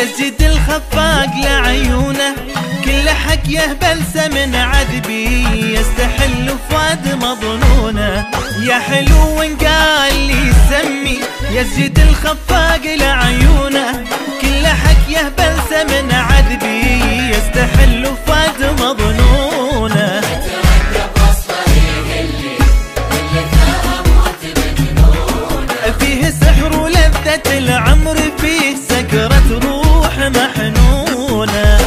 يزيد الخفاق لعيونه، كل حكيه بلسم عذبي يستحل فؤاد مظنونه. يا حلو قال لي سمي يزيد الخفاق لعيونه، كل حكيه بلسم عذبي يستحل فؤاد مظنونه. فيه سحر ولذة العمر، فيه سكرة روح محنونة.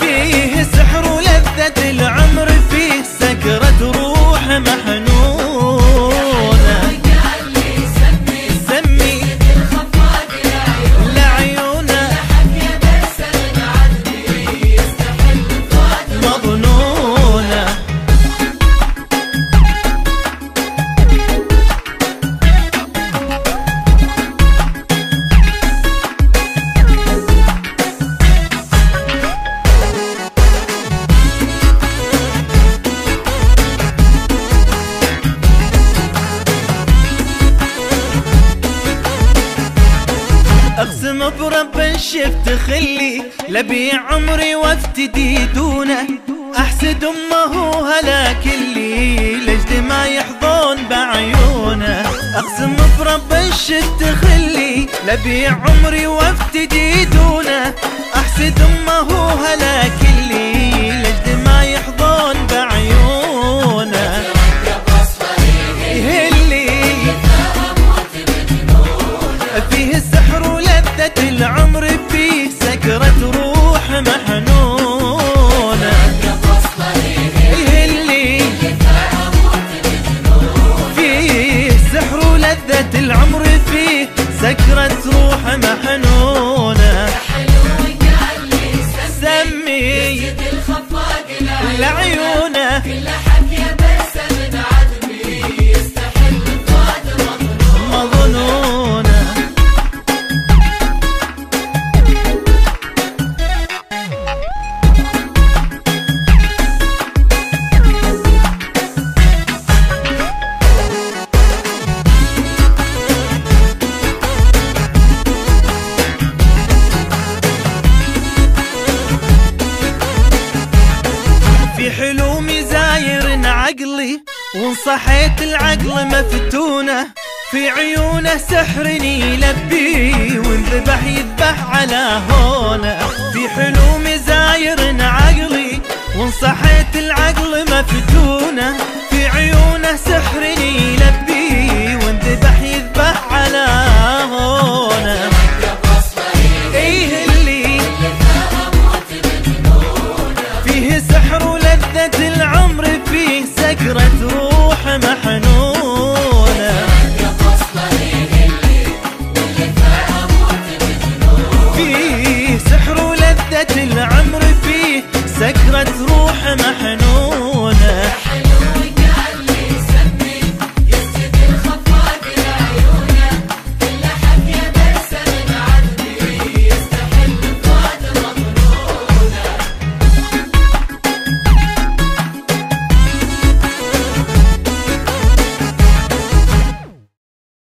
فيه سحر ولذة العمر، فيه سكرة روح محنونة. سمي لعيونه مظنونة. اقسم برب شفت خلي لبيع عمري وافتدي دونه، احسد امه هلاك اللي لجد ما يحضن بعيونه. اقسم برب شفت خلي لبيع عمري وافتدي دونه، احسد امه هلاك اللي لجد ما يحضن بعيونه. فيه السحر ولذة العمر، فيه سكرة روح محنونة. اللي فيه سحر ولذة العمر، فيه سكرة روح محنونة. سمي لعيونه مظنونة. في حلومي زاير عقلي وانصحيت العقل مفتونه، في عيونه سحرني يلبي وانذبح يذبح على هونه. في حلومي زاير عقلي وانصحيت العقل مفتونه، في عيونه سحرني يلبي وانذبح يذبح على هونه. ايه اللي فيه سحر ولذة العمر، فيه سكرة